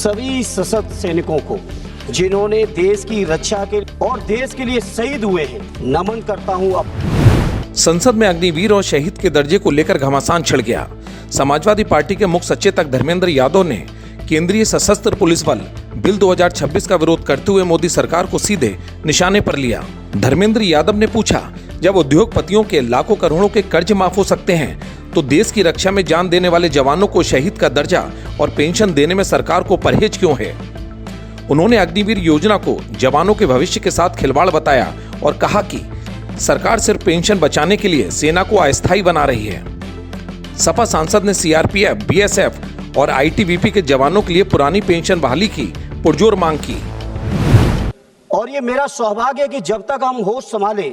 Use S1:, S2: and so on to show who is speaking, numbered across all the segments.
S1: सभी सशस्त्र सैनिकों को जिन्होंने देश की रक्षा के और देश के लिए शहीद हुए हैं, नमन करता हूं। अब
S2: संसद में अग्निवीर और शहीद के दर्जे को लेकर घमासान छिड़ गया। समाजवादी पार्टी के मुख्य सचेतक धर्मेंद्र यादव ने केंद्रीय सशस्त्र पुलिस बल बिल 2026 का विरोध करते हुए मोदी सरकार को सीधे निशाने पर लिया। धर्मेंद्र यादव ने पूछा, जब उद्योगपतियों के लाखों करोड़ों के कर्ज माफ हो सकते हैं तो देश की रक्षा में जान देने वाले जवानों को शहीद का दर्जा और पेंशन देने में सरकार को परहेज क्यों है। उन्होंने अग्निवीर योजना को जवानों के भविष्य के साथ खिलवाड़ बताया और कहा कि सरकार सिर्फ पेंशन बचाने के लिए सेना को अस्थायी बना रही है। सपा सांसद ने सीआरपीएफ, बीएसएफ और आईटीबीपी के जवानों के लिए पुरानी पेंशन बहाली की पुरजोर मांग की।
S1: और ये मेरा सौभाग्य है कि जब तक हम होश संभाले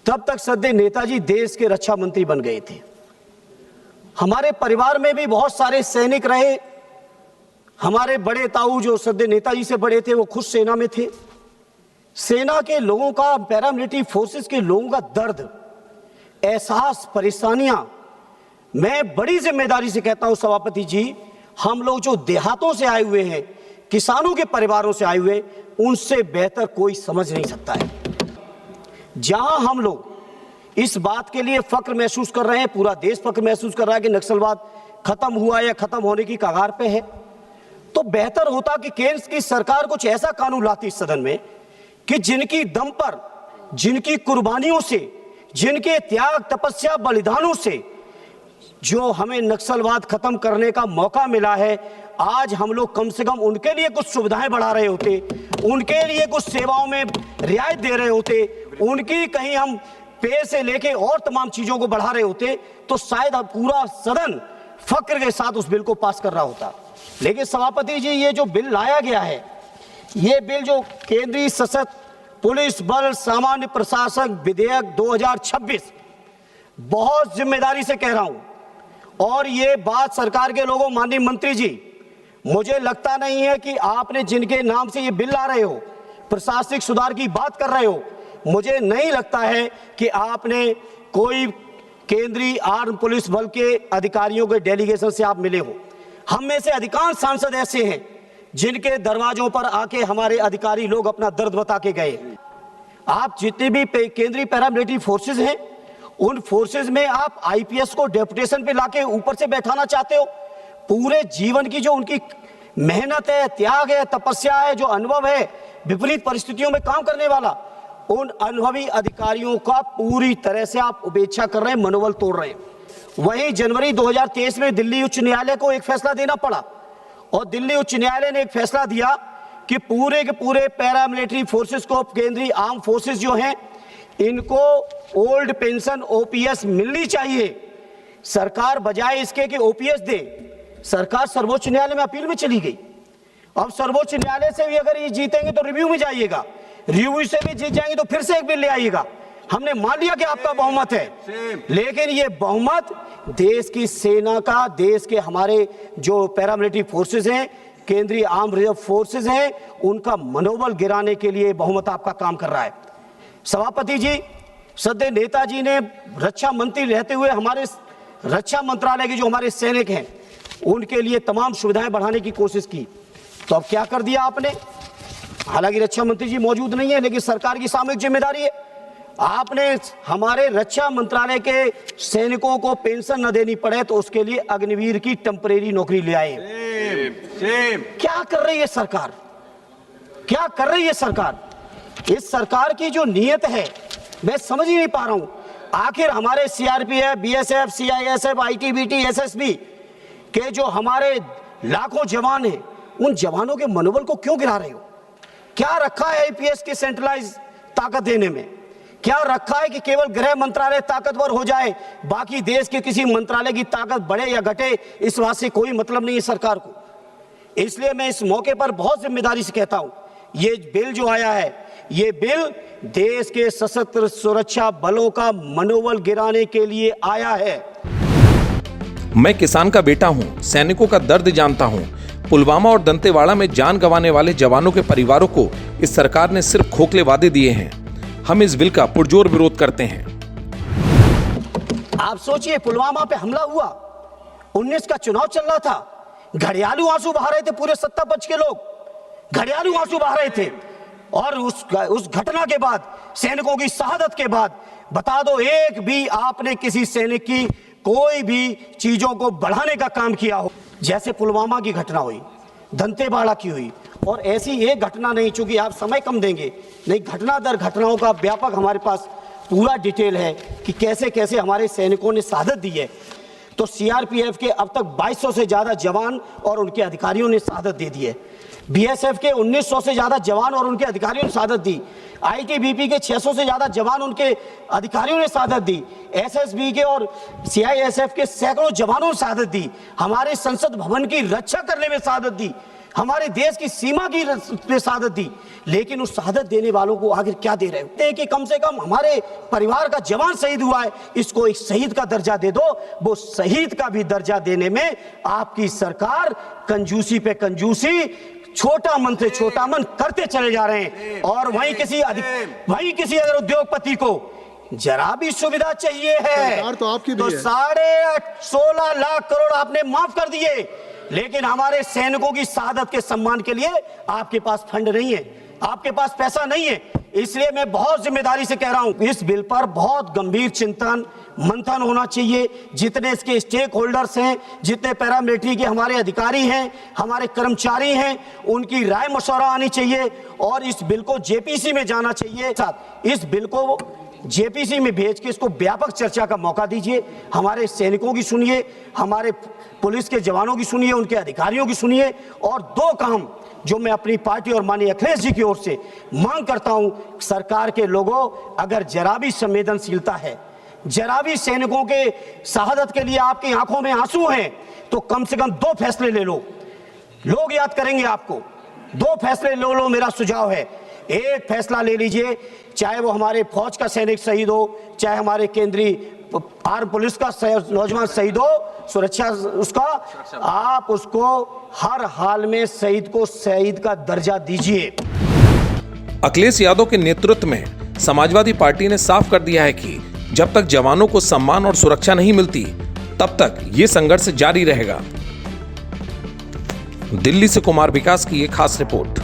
S1: तब तक सदैव नेताजी देश के रक्षा मंत्री बन गए थे। हमारे परिवार में भी बहुत सारे सैनिक रहे। हमारे बड़े ताऊ जो सदैव नेताजी से बड़े थे वो खुद सेना में थे। सेना के लोगों का, पैरामिलिट्री फोर्सेस के लोगों का दर्द, एहसास, परेशानियां, मैं बड़ी जिम्मेदारी से कहता हूं सभापति जी, हम लोग जो देहातों से आए हुए हैं, किसानों के परिवारों से आए हुए, उनसे बेहतर कोई समझ नहीं सकता है। जहां हम लोग इस बात के लिए फक्र महसूस कर रहे हैं, पूरा देश फक्र महसूस कर रहा है कि नक्सलवाद खत्म हुआ या खत्म होने की कगार पे है, तो बेहतर होता कि केंद्र की सरकार कुछ ऐसा कानून लाती इस सदन में कि जिनकी दम पर, जिनकी कुर्बानियों से, जिनके त्याग, तपस्या, बलिदानों से जो हमें नक्सलवाद खत्म करने का मौका मिला है, आज हम लोग कम से कम उनके लिए कुछ सुविधाएं बढ़ा रहे होते, उनके लिए कुछ सेवाओं में रियायत दे रहे होते, उनकी कहीं हम पे से लेके और तमाम चीजों को बढ़ा रहे होते, तो शायद पूरा सदन फक्र के साथ उस बिल को पास कर रहा होता। लेकिन सभापति जी, ये जो बिल लाया गया है, ये बिल जो केंद्रीय सशस्त्र पुलिस बल सामान्य प्रशासन विधेयक 2026, बहुत जिम्मेदारी से कह रहा हूं और ये बात सरकार के लोगों, माननीय मंत्री जी, मुझे लगता नहीं है कि आपने जिनके नाम से ये बिल ला रहे हो, प्रशासनिक सुधार की बात कर रहे हो, मुझे नहीं लगता है कि आपने कोई केंद्रीय आर्म पुलिस बल के अधिकारियों के डेलीगेशन से आप मिले हो। हम में से अधिकांश सांसद ऐसे हैं जिनके दरवाजों पर आके हमारे अधिकारी लोग अपना दर्द बता के गए। आप जितने भी केंद्रीय पैरामिलिट्री फोर्सेस हैं, उन फोर्सेस में आप आईपीएस को डेपुटेशन पे लाके ऊपर से बैठाना चाहते हो। पूरे जीवन की जो उनकी मेहनत है, त्याग है, तपस्या है, जो अनुभव है विपरीत परिस्थितियों में काम करने वाला, उन अनुभवी अधिकारियों का पूरी तरह से आप उपेक्षा कर रहे हैं, मनोबल तोड़ रहे हैं। वहीं जनवरी 2023 में दिल्ली उच्च न्यायालय को एक फैसला देना पड़ा और दिल्ली उच्च न्यायालय ने एक फैसला दिया कि पूरे के पूरे पैरामिलिट्री फोर्सेस को, केंद्रीय आर्म फोर्सेस जो हैं, इनको ओल्ड पेंशन ओपीएस मिलनी चाहिए। सरकार बजाय इसके कि ओपीएस दे, सरकार सर्वोच्च न्यायालय में अपील में चली गई। अब सर्वोच्च न्यायालय से भी अगर ये जीतेंगे तो रिव्यू में जाइएगा, रिव्यू से भी जीत जाएंगे तो फिर से एक बिल ले आइएगा। हमने मान लिया कि आपका बहुमत है, लेकिन ये बहुमत देश की सेना का, देश के हमारे जो पैरामिलिट्री फोर्सेस हैं, केंद्रीय आर्म रिजर्व फोर्सेस हैं, उनका मनोबल गिराने के लिए बहुमत आपका काम कर रहा है। सभापति जी, सदैव नेताजी ने रक्षा मंत्री रहते हुए हमारे रक्षा मंत्रालय के जो हमारे सैनिक हैं उनके लिए तमाम सुविधाएं बढ़ाने की कोशिश की, तो अब क्या कर दिया आपने। हालांकि रक्षा मंत्री जी मौजूद नहीं है, लेकिन सरकार की सामूहिक जिम्मेदारी है। आपने हमारे रक्षा मंत्रालय के सैनिकों को पेंशन न देनी पड़े तो उसके लिए अग्निवीर की टेम्परेरी नौकरी ले आए। क्या कर रही है सरकार, क्या कर रही है सरकार। इस सरकार की जो नीयत है मैं समझ ही नहीं पा रहा हूं। आखिर हमारे CRPF, BSF, CISF, ITBT, SSB के जो हमारे लाखों जवान हैं, उन जवानों के मनोबल को क्यों गिरा रहे हो। क्या रखा है आईपीएस की सेंट्रलाइज ताकत देने में, क्या रखा है कि केवल गृह मंत्रालय ताकतवर हो जाए, बाकी देश के किसी मंत्रालय की ताकत बढ़े या घटे, इस बात से कोई मतलब नहीं है सरकार को। इसलिए मैं इस मौके पर बहुत जिम्मेदारी से कहता हूं, ये बिल जो आया है, ये बिल देश के सशस्त्र सुरक्षा बलों का मनोबल गिराने के लिए आया है।
S2: मैं किसान का बेटा हूं, सैनिकों का दर्द जानता हूं। पुलवामा और दंतेवाड़ा में जान गंवाने वाले जवानों के परिवारों को इस सरकार ने सिर्फ खोखले वादे दिए हैं। हम इस बिल का पुरजोर विरोध करते हैं।
S1: आप सोचिए, पुलवामा पे हमला हुआ, 19 का चुनाव चल रहा था, घड़ियालू आंसू बहा रहे थे पूरे सत्ता पक्ष के लोग, घड़ियालू आंसू बहा रहे थे। और उस घटना के बाद, सैनिकों की शहादत के बाद, बता दो एक भी आपने किसी सैनिक की कोई भी चीजों को बढ़ाने का काम किया हो? जैसे पुलवामा की घटना हुई, दंतेवाड़ा की हुई, और ऐसी एक घटना नहीं, चूंकि आप समय कम देंगे, नहीं घटना दर घटनाओं का व्यापक हमारे पास पूरा डिटेल है कि कैसे कैसे हमारे सैनिकों ने शहादत दी है। तो सीआरपीएफ के अब तक 2200 से ज्यादा जवान और उनके अधिकारियों ने शहादत दे दी है। बीएसएफ के 1900 से ज्यादा जवान और उनके अधिकारियों ने शहादत दी। आईटीबीपी के 600 से ज्यादा जवान उनके अधिकारियों ने शहादत दी। एसएसबी के और सीआईएसएफ के सैकड़ों जवानों ने शहादत दी। हमारे संसद भवन की रक्षा करने में शहादत दी, हमारे देश की सीमा की में शहादत दी। लेकिन उस शहादत देने वालों को आखिर क्या दे रहे हो कि कम से कम हमारे परिवार का जवान शहीद हुआ है, इसको एक शहीद का दर्जा दे दो। वो शहीद का भी दर्जा देने में आपकी सरकार कंजूसी पे कंजूसी, छोटा मन से छोटा मन करते चले जा रहे हैं। और वहीं किसी अगर उद्योगपति को जरा भी सुविधा चाहिए है
S3: तो आपकी भी
S1: तो
S3: है।
S1: 16.5 लाख करोड़ आपने माफ कर दिए, लेकिन हमारे सैनिकों की शहादत के सम्मान के लिए आपके पास फंड नहीं है, आपके पास पैसा नहीं है। इसलिए मैं बहुत जिम्मेदारी से कह रहा हूं, इस बिल पर बहुत गंभीर चिंतन मंथन होना चाहिए। जितने इसके स्टेक होल्डर्स हैं, जितने पैरामिलिट्री के हमारे अधिकारी हैं, हमारे कर्मचारी हैं, उनकी राय मशवरा आनी चाहिए और इस बिल को जेपीसी में जाना चाहिए। साथ इस बिल को जेपीसी में भेज के इसको व्यापक चर्चा का मौका दीजिए। हमारे सैनिकों की सुनिए, हमारे पुलिस के जवानों की सुनिए, उनके अधिकारियों की सुनिए। और दो काम जो मैं अपनी पार्टी और माननीय अखिलेश जी की ओर से मांग करता हूं, सरकार के लोगों, अगर जरा भी संवेदनशीलता है, जरा भी सैनिकों के शहादत के लिए आपकी आंखों में आंसू हैं, तो कम से कम 2 फैसले ले लो, लोग याद करेंगे आपको। 2 फैसले ले लो, मेरा सुझाव है। एक फैसला ले लीजिए, चाहे वो हमारे फौज का सैनिक शहीद हो, चाहे हमारे केंद्रीय आर्म पुलिस का नौजवान शहीद हो, सुरक्षा उसका, आप उसको हर हाल में शहीद को शहीद का दर्जा दीजिए।
S2: अखिलेश यादव के नेतृत्व में समाजवादी पार्टी ने साफ कर दिया है कि जब तक जवानों को सम्मान और सुरक्षा नहीं मिलती, तब तक ये संघर्ष जारी रहेगा। दिल्ली से कुमार विकास की एक खास रिपोर्ट।